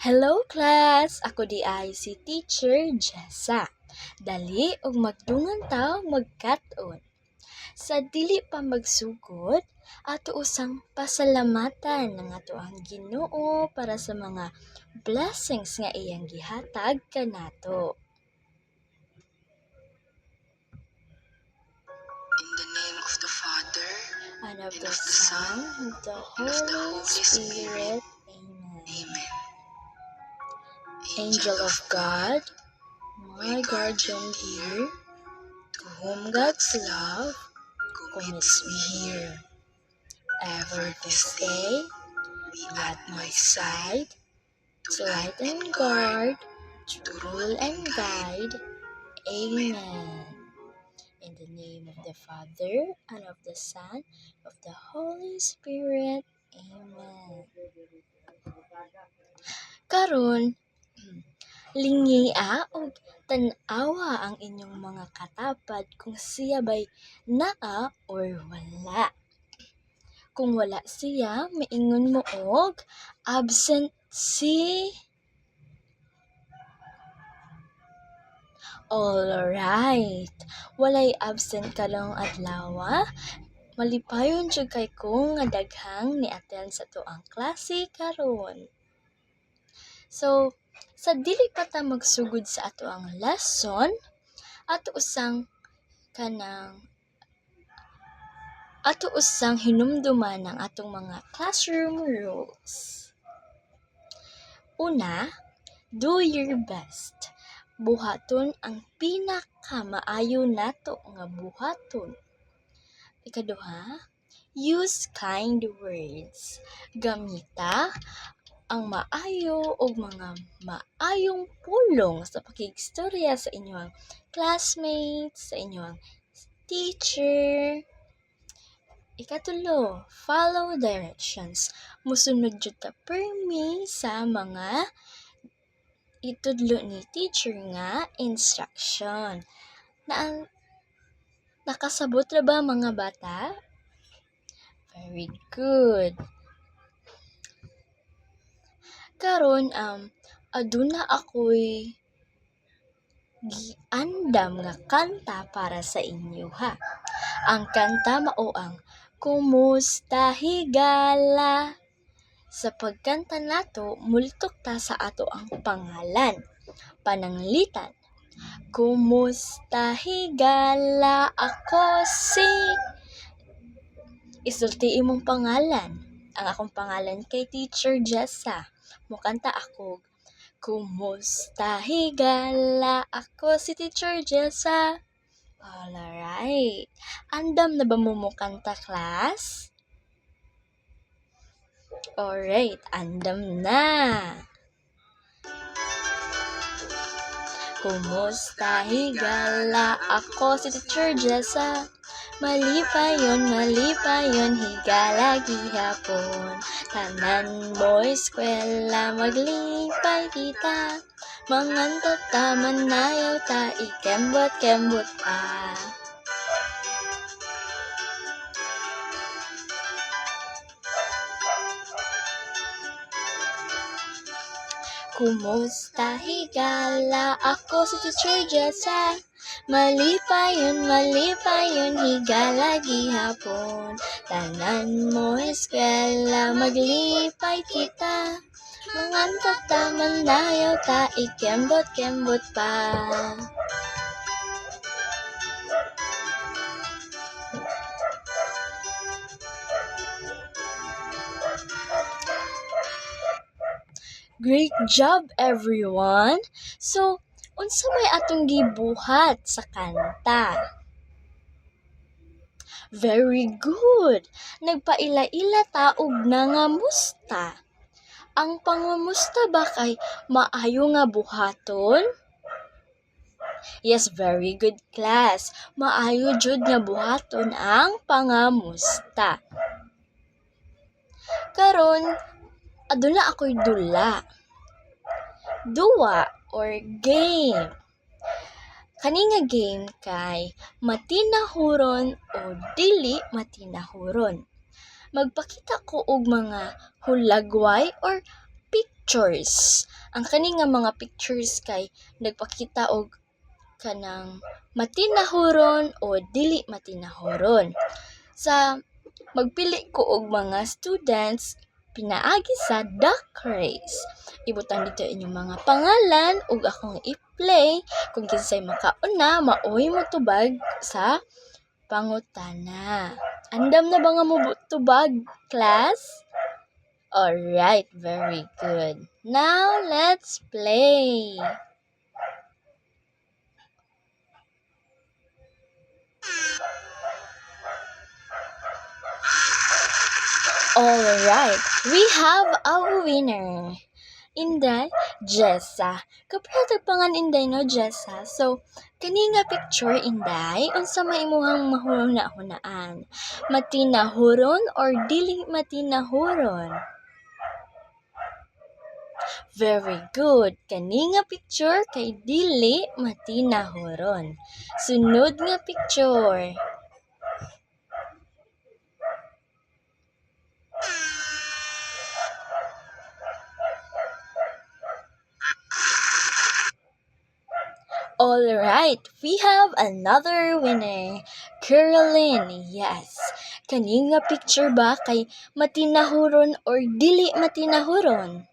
Hello class! Ako di ay si Teacher Jessa. Dali og magdungan ta magkat-on. Sa dili pa magsugod, ato usang pasalamatan ng ato ang Ginoo para sa mga blessings nga iyang gihatag kanato. In the name of the Father, And of the Son, and of the Holy Spirit. Amen. Amen. Angel of God, my guardian dear, to whom God's love commits me here. Ever this day, be at my side, to light and guard, to rule and guide. Amen. In the name of the Father, and of the Son, of the Holy Spirit. Amen. Karon, lingia og tan-awa ang inyong mga katapad kung siya ba'y naa or wala. Kung wala siya, maingon mo og absent si. Alright. Walay absent kalong adlaw. Malipayon jud kay ko nga daghang ni-attend sa tuang klase karon. So, sa dili pa ta magsugod sa ato ang lesson, ato usang hinumduman ang atong mga classroom rules. Una, do your best. Buhaton ang pinakamaayo nato nga buhaton. Ikaduha, use kind words. Gamita ang maayo o mga maayong pulong sa pakigstorya sa inyong classmates, sa inyong teacher. Ikatulo, follow directions. Musunod jud ta permi sa mga itudlo ni teacher nga instruction. Nakasabot ra ba mga bata? Very good. Karon aduna ako'y giandam nga kanta para sa inyo ha. Ang kanta mao ang Kumusta Higala. Sa pagkanta nato, multok ta sa ato ang pangalan. Pananglitan. Kumusta Higala, ako si. Isulti imong pangalan. Ang akong pangalan kay Teacher Jessa. Mukanta ako. Kumusta Higala, ako si Teacher Jessa. Alright. Andam na ba mo kanta, class? Alright, andam na. Kumusta Higala, ako si Teacher Jessa. Malipayon, higala gihapon. Tanan mo eskwela, maglipay kita. Mangantot ta, manayaw ta, ikembot-kembot pa. Kumusta Higala, ako si Teacher Jessa. Malipayon, higala gihapon. Tanan mo eskwela, maglipay kita. Mangantot ta, manayaw ta, ikembot-kembot pa. Great job, everyone! So, unsa may atong gibuhat sa kanta? Very good! Nagpaila-ila ta og nangamusta. Ang pangamusta ba kay maayo nga buhaton? Yes, very good class. Maayo jud nga buhaton ang pangamusta. Karon, aduna ako'y dula. Duwa or game. Kani nga game kay matinahuron o dili matinahuron. Magpakita ko og mga hulagway or pictures. Ang kani nga mga pictures kay nagpakita og kanang matinahuron o dili matinahuron. Sa magpili ko og mga students pinaagi sa duck race. Ibutang dito inyong mga pangalan ug akong i-play kung kinsay makauna maoy mo tubag sa pangutana. Andam na ba nga mo tubag, class? Alright, very good. Now, let's play. Alright, we have a winner. Inday, Jessa. Kapatag pangan Inday no, Jessa. So, kani nga picture Inday, unsa may imuhang mahuna-hunaan? Matinahuron or dili matinahuron? Very good. Kani nga picture kay dili matinahuron. Sunod nga picture. Alright, we have another winner. Caroline, yes. Kani nga picture ba kay matinahuron or dili matinahuron?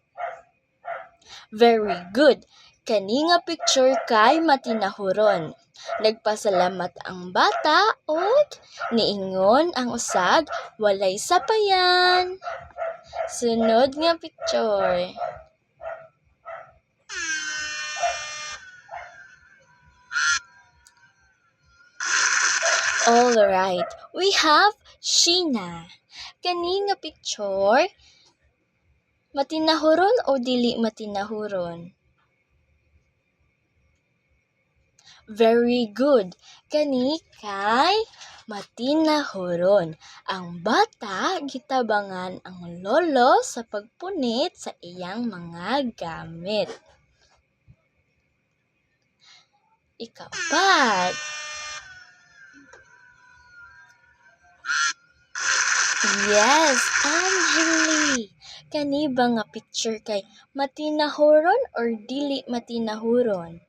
Very good. Kani nga picture kay matinahuron. Nagpasalamat ang bata ug niingon ang usag walay sapayan. Sunod nga picture. Alright, we have Sheena. Kani nga picture matinahuron o dili matinahuron? Very good. Kani kay matinahuron. Ang bata gitabangan ang lolo sa pagpunit sa iyang mga gamit. Ikapat. Yes, Angeli. Kani ba nga picture kay matinahuron or dili matinahuron?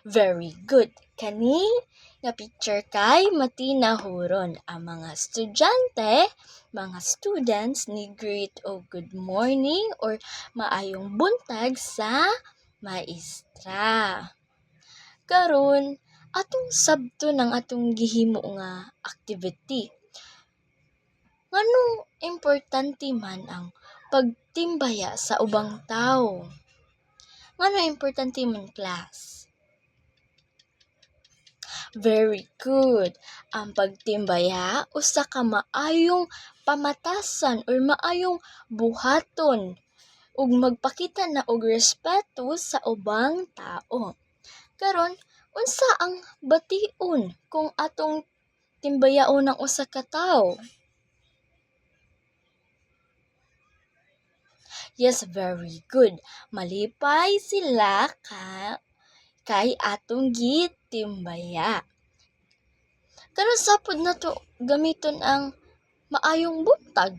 Very good. Kani nga picture kay matinahuron. Ang mga estudyante, mga students ni greet o good morning or maayong buntag sa maestra. Karon, atong sabto ng atong gihimo nga activity. Nganong importante man ang pagtimbaya sa ubang tao? Nganong importante man, class? Very good. Ang pagtimbaya usa ka maayong pamatasan or maayong buhaton ug magpakita na og respeto sa ubang tao. Karon, unsa ang bation kung atong timbayaon ang usa ka tawo? Yes, very good. Malipay sila kay atong gitimbaya. Karon sapod na to gamiton ang maayong buntag.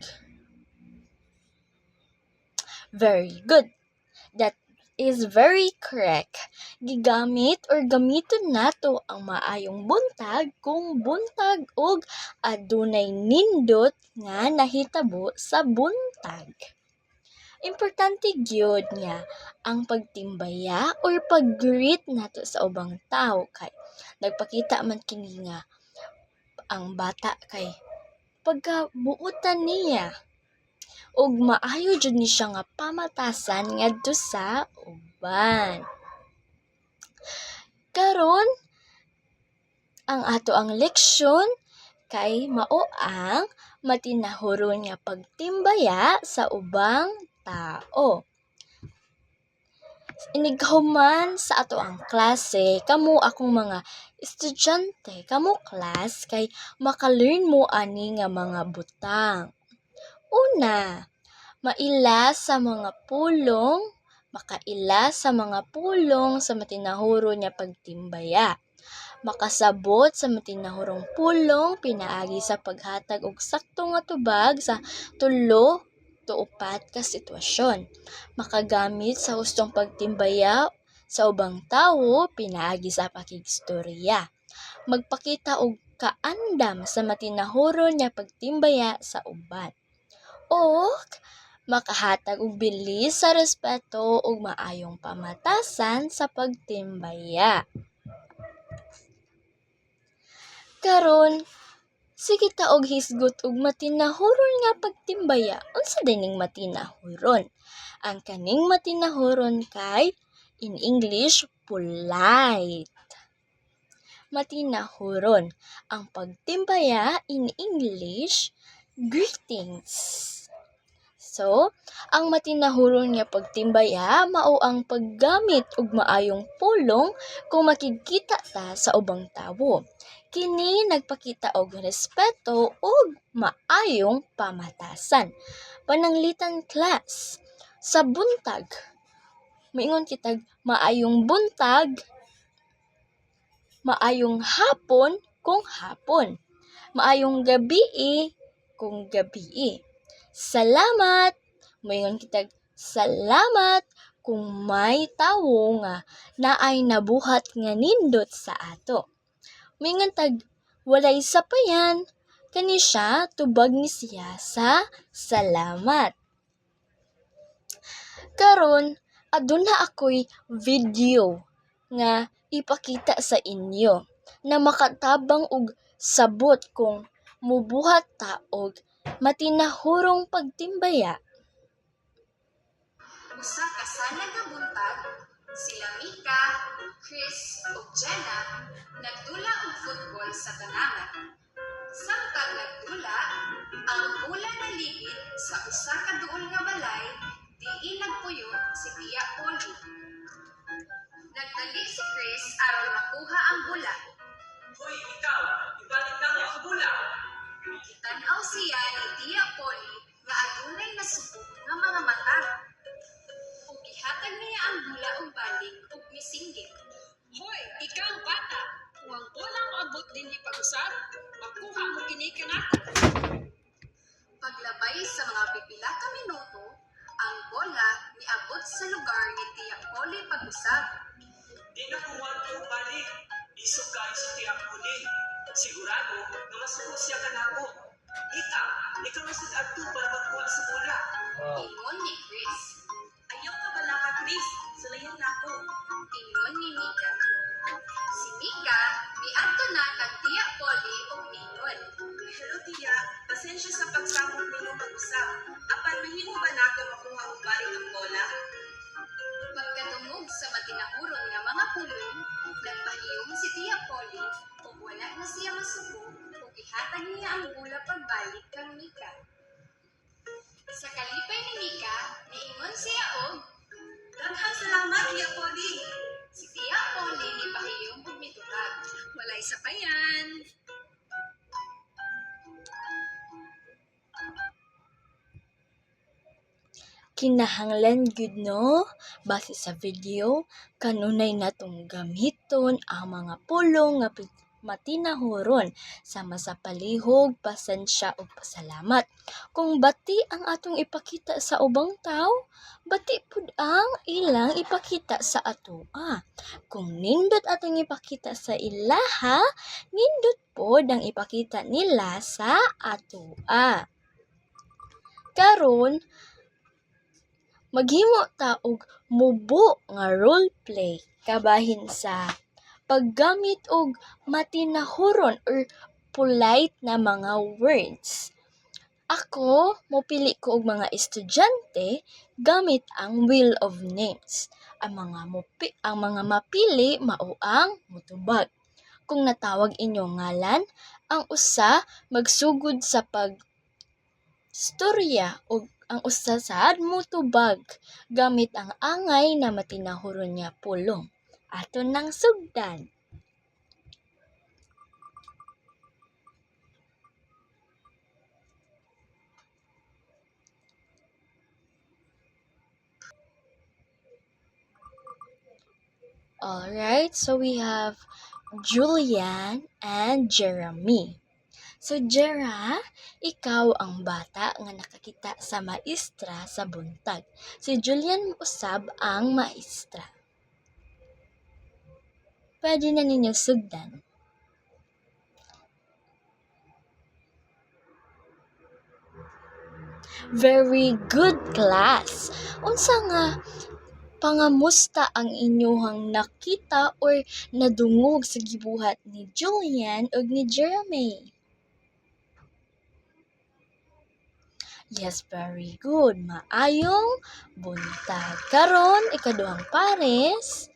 Very good. That is very correct. Gigamit or gamiton nato ang maayong buntag kung buntag og adunay nindot nga nahitabo sa buntag. Importante gyud nga ang pagtimbaya or pag-greet nato sa ubang tao kay nagpakita man kini nga ang bata kay pagkabuutan niya ug maayo jud ni siya nga pamatasan ngadto sa uban. Karon ang ato ang leksyon kay mao ang matinahuron nga pagtimbaya sa ubang tao. Inighuman sa ato ang klase, kamo akong mga estudyante, kamo class kay maka-learn mo ani nga mga butang. Una, makaila sa mga pulong sa matinahuron nga pagtimbaya. Makasabot sa matinahurong pulong pinaagi sa paghatag og sakto nga tubag sa tulo tuupat ka sitwasyon. Makagamit sa hustong pagtimbaya sa ubang tawo pinaagi sa pakigstorya. Magpakita og kaandam sa matinahuron nga pagtimbaya sa uban. O makahatag og bilis sa respeto ug maayong pamatasan sa pagtimbaya. Karon, sige ta og hisgot og matinahuron nga pagtimbaya. Unsa dining matinahuron? Ang kaning matinahuron kay in English polite. Matinahuron. Ang pagtimbaya in English greetings. So, ang matinahuron nga pagtimbaya mao ang paggamit og maayong pulong kung makikita ta sa ubang tawo. Kini nagpakita og respeto ug maayong pamatasan. Pananglitan class. Sa buntag, moingon kitag maayong buntag, maayong hapon kung hapon, maayong gabii kung gabii. Salamat, moingon kitag salamat kung may tawo nga naay nabuhat nga nindot sa ato. Moingon tag walay sapayan, kani siya tubag ni siya sa salamat. Karon aduna ako'y video nga ipakita sa inyo na makatabang og sabot kung mubuhat ta og matinahurong pagtimbaya. Usa ka sana nga buntag, sila Mika, Chris ug Jenna nagdula og football sa tanangan. Samtang nagdula, ang bola naligid sa usa ka duol nga balay diin nagpuyo si Tia Polly. Nagdali si Chris aron makuha ang bola. Hoy, ikaw! Ibalik lang ang bula! Tan-aw siya ni Tia Polly nga adunay nasubok nga mga mata. Ug gihatag niya ang bula og balik ug misinggit. Hoy, ikaw bata! Kung ang bolang maabot din ni pag-usap, makuha mo kini kanako. Paglabay sa mga pipila ka minuto, ang bola niabot sa lugar ni Tia Polly pag-usap. Di na kumuha ko balik. Isog kayo sa tiyak huli. Sigurado na masuko siya ka na ako. Ikaw na sa adto para magkuha sa bola. Ingon ni Chris. Ayaw ka bala ka, Chris. Sulayan na ako. Ingon ni Mika. Si Mika, miadto na kag Tia Polly ug mingon. Hello, Tia. Pasensya sa pagsamot ninyo pag-usap. Apan mahimo ba na ako makuha og balik ang bola? Pagkatungog sa matinahuron nga mga pulong, nagpahiyong si Tia Polly ug wala na siya masuko ug ihatag niya ang bola pagbalik kang Mika. Sa kalipay ni Mika, niingon siya og Daghang salamat, Tia Polly. si Tia Polly ni pahiyong ug mitutag. Walay sapayan. Kinahanglan gyud no, base sa video, kanunay natong gamiton ang mga pulong nga matinahuron sama sa palihog, pasensya ug pasalamat. Kung bati ang atong ipakita sa ubang tao, bati pud ang ilang ipakita sa atoa. Kung nindot atong ipakita sa ilaha, nindot pod ang ipakita nila sa atoa. Karon, maghimo ta og mubo nga role play kabahin sa paggamit og matinahuron or polite na mga words. Ako, mopili ko og mga estudyante gamit ang wheel of names. Ang mga mapili mao ang motubag. Kung natawag inyong ngalan, ang usa magsugod sa storya ug ang usa sad motubag gamit ang angay na matinahuron nga pulong. Aton nang sugdan. Alright, so we have Julian and Jeremy. So, Jera, ikaw ang bata nga nakakita sa maestra sa buntag. Si Julian usab ang maestra. Pwede na ninyo sugdan. Very good, class. Unsa nga pangamusta ang inyong nakita or nadungog sa gibuhat ni Julian ug ni Jeremy? Yes, very good. Maayong buntag. Karon, ikaduhang pares.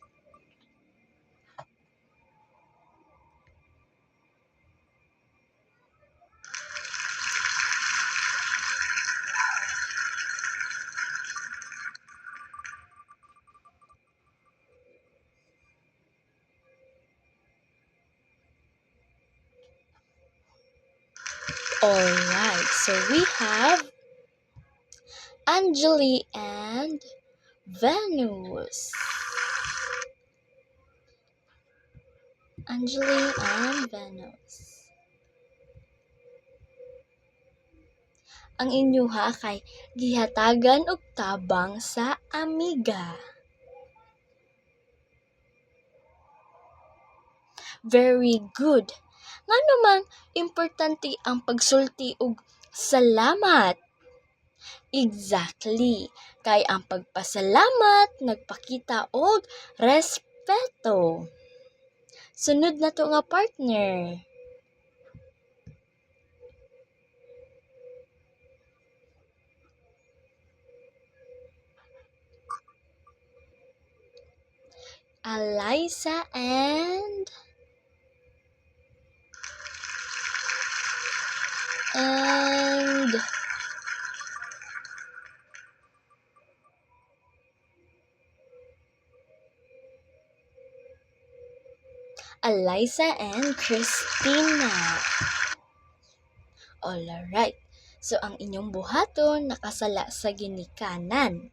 Alright, so we have Angeli and Venus. Angeli and Venus. Ang inyuha kay gihatagan og tabang sa amiga. Very good. Nga naman, importante ang pagsulti og salamat. Exactly. Kay ang pagpasalamat nagpakita og respeto. Sunod na to nga partner. Eliza and Eliza and Christina. Alright. So, ang inyong buhaton nakasala sa ginikanan.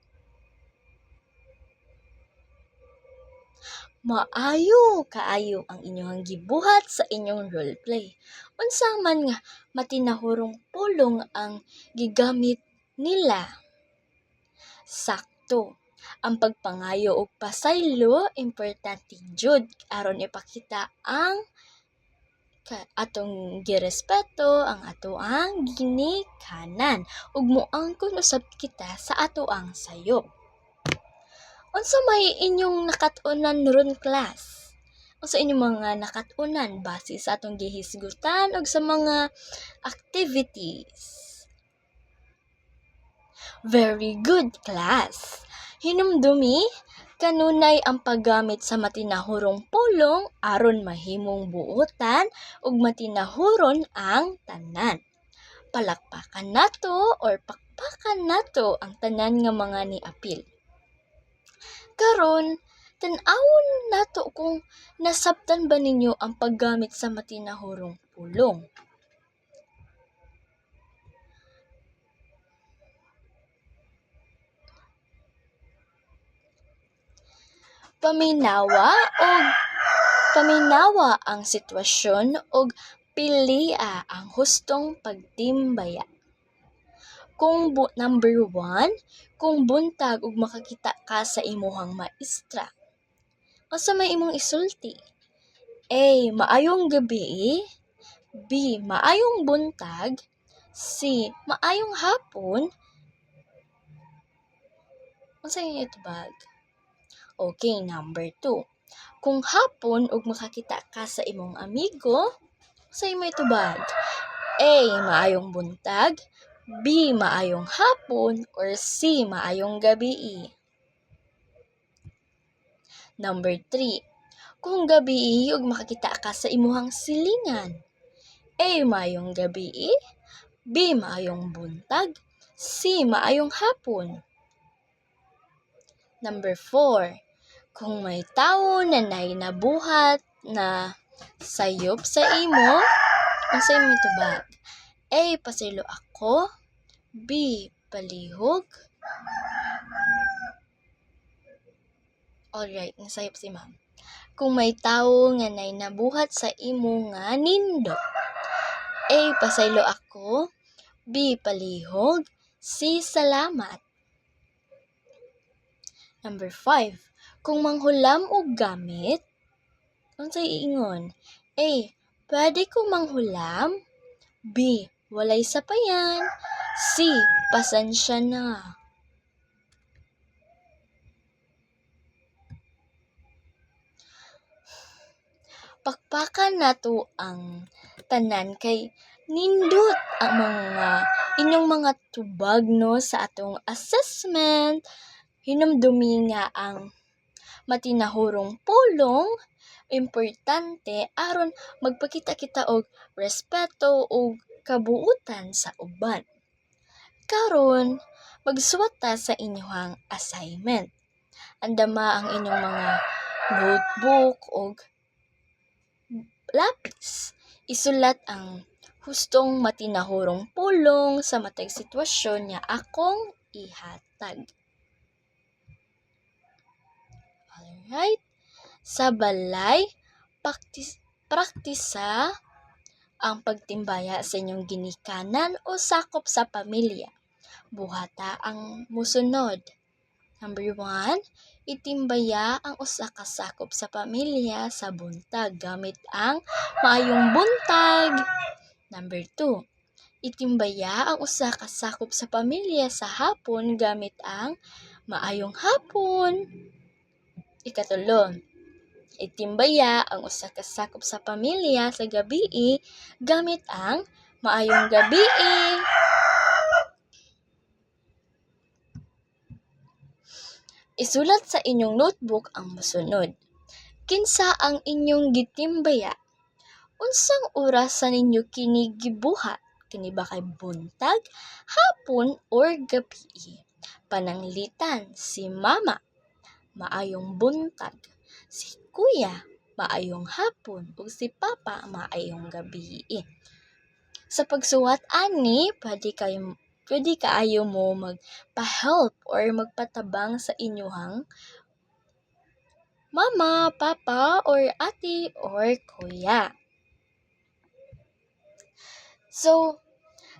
Maayo kaayo ang inyong gibuhat sa inyong roleplay. Unsa man nga matinahurong pulong ang gigamit nila. Sakto. Ang pagpangayo og pasaylo importante jud aron ipakita ang atong girespeto ang atoang ginikanan ug moangkon usab kita sa atoang sayop. Unsa may inyong nakat-unan ron, class? Unsa inyong mga nakat-unan base sa atong gihisgutan ug sa mga activities? Very good, class. Hinumdumi, kanunay ang paggamit sa matinahurong pulong aron mahimong buotan ug matinahuron ang tanan. Palakpakan nato or pakpakan nato ang tanan nga mga niapil. Karon, tan-awon nato kung nasabtan ba ninyo ang paggamit sa matinahurong pulong. Paminawa ang sitwasyon og pilia ang hustong pagtimbaya. Number 1, kung buntag ug makakita ka sa imuhang maestra. Unsa may imong isulti? A. Maayong gabi. B. Maayong buntag. C. Maayong hapon. Unsa yung itubag? Okay, number 2. Kung hapon ug makakita ka sa imong amigo, unsa imong itubag? A. Maayong buntag. B. Maayong hapon. Or C. Maayong gabi. Number 3. Kung gabi ug makakita ka sa imuhang silingan. A. Maayong gabi. B. Maayong buntag. C. Maayong hapon. Number 4. Kung may tawo na nabuhat na sayop sa imo, unsa imong itubag? A. Pasaylo ako. B. Palihog. Alright, nasayop si ma'am. Kung may tawo nga nabuhat sa imo nga nindot. A. Pasaylo ako. B. Palihog. C. Salamat. Number 5. Kung manghulam og gamit, unsay iingon? A. Pwede ko manghulam. B. Walay sapayan. C. Pasensya na. Pakpakan nato ang tanan kay nindot ang inyong mga tubag no sa atong assessment. Hinumdumi nga ang matinahurong pulong importante aron magpakita kita og respeto ug kabuutan sa uban. Karon, magsuwat ta sa inyong assignment. Andama ang inyong mga notebook ug lapis. Isulat ang hustong matinahurong pulong sa matag sitwasyon nga akong ihatag. Alright? Sa balay, praktisa ang pagtimbaya sa inyong ginikanan o sakop sa pamilya. Buhata ang musunod. Number 1, itimbaya ang usa ka sakop sa pamilya sa buntag gamit ang maayong buntag. Number 2, itimbaya ang usa ka sakop sa pamilya sa hapon gamit ang maayong hapon. Ikatulo, itimbaya ang usa ka sakop sa pamilya sa gabii gamit ang maayong gabii. Isulat sa inyong notebook ang mosunod. Kinsa ang inyong gitimbaya? Unsang oras sa ninyo kini gibuhat? Kini ba kay buntag, hapon, or gabii? Pananglitan, si mama, maayong buntag. Si kuya, maayong hapon. Ug si papa, maayong gabii. Sa pagsuwat ani, pwede kaayo mo magpa-help or magpatabang sa inyong mama, papa, or ate, or kuya. So,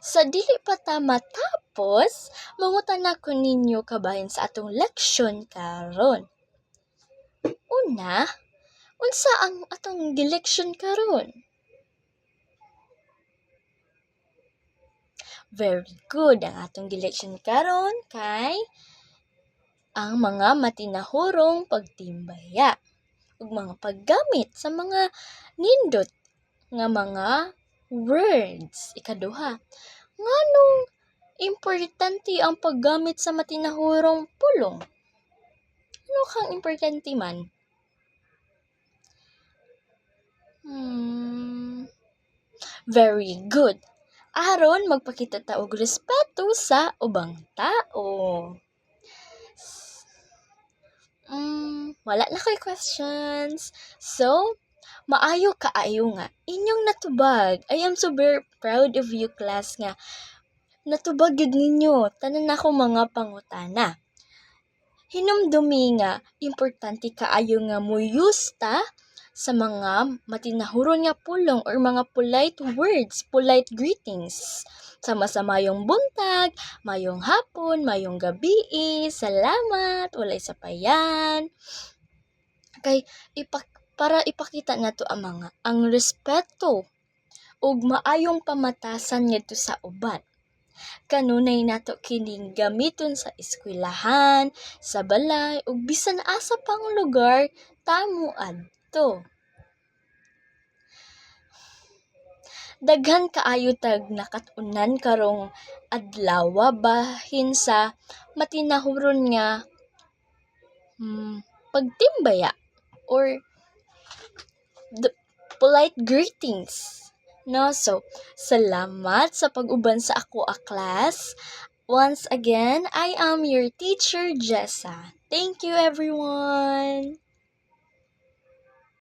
sa dili pa ta matapos, mangutan ako ninyo kabahin sa atong leksyon karon. Una, unsa ang atong gileksyon karon? Very good. Ang atong gileksyon karon kay ang mga matinahurong pagtimbaya ug mga paggamit sa mga nindot nga mga words. Ikaduha, nganong importante ang paggamit sa matinahurong pulong? Ano kang importante man? Very good. Aron magpakita ta og respeto sa ubang tao. Wala na ko'y questions. So, maayo kaayo nga inyong natubag. I am so very proud of you, class, nga natubag yun ninyo tanan ako mga pangutana. Hinumdumi nga importante kaayo nga muyusta sa mga matinahuron nga pulong or mga polite words, polite greetings. Sama-sama mayong buntag, mayong hapon, mayong gabi, salamat, walay sapayan. Kay para ipakita nato ang respeto ug maayong pamatasan ngadto sa uban. Kanunay nato kining gamiton sa eskwelahan, sa balay ug bisan asa pang lugar tamo adto. Daghan kaayo tag nakatunan karong adlaw bahin sa matinahuron nga pagtimbaya or the polite greetings. No, so salamat sa pag-uban sa ako a class. Once again, I am your teacher, Jessa. Thank you, everyone.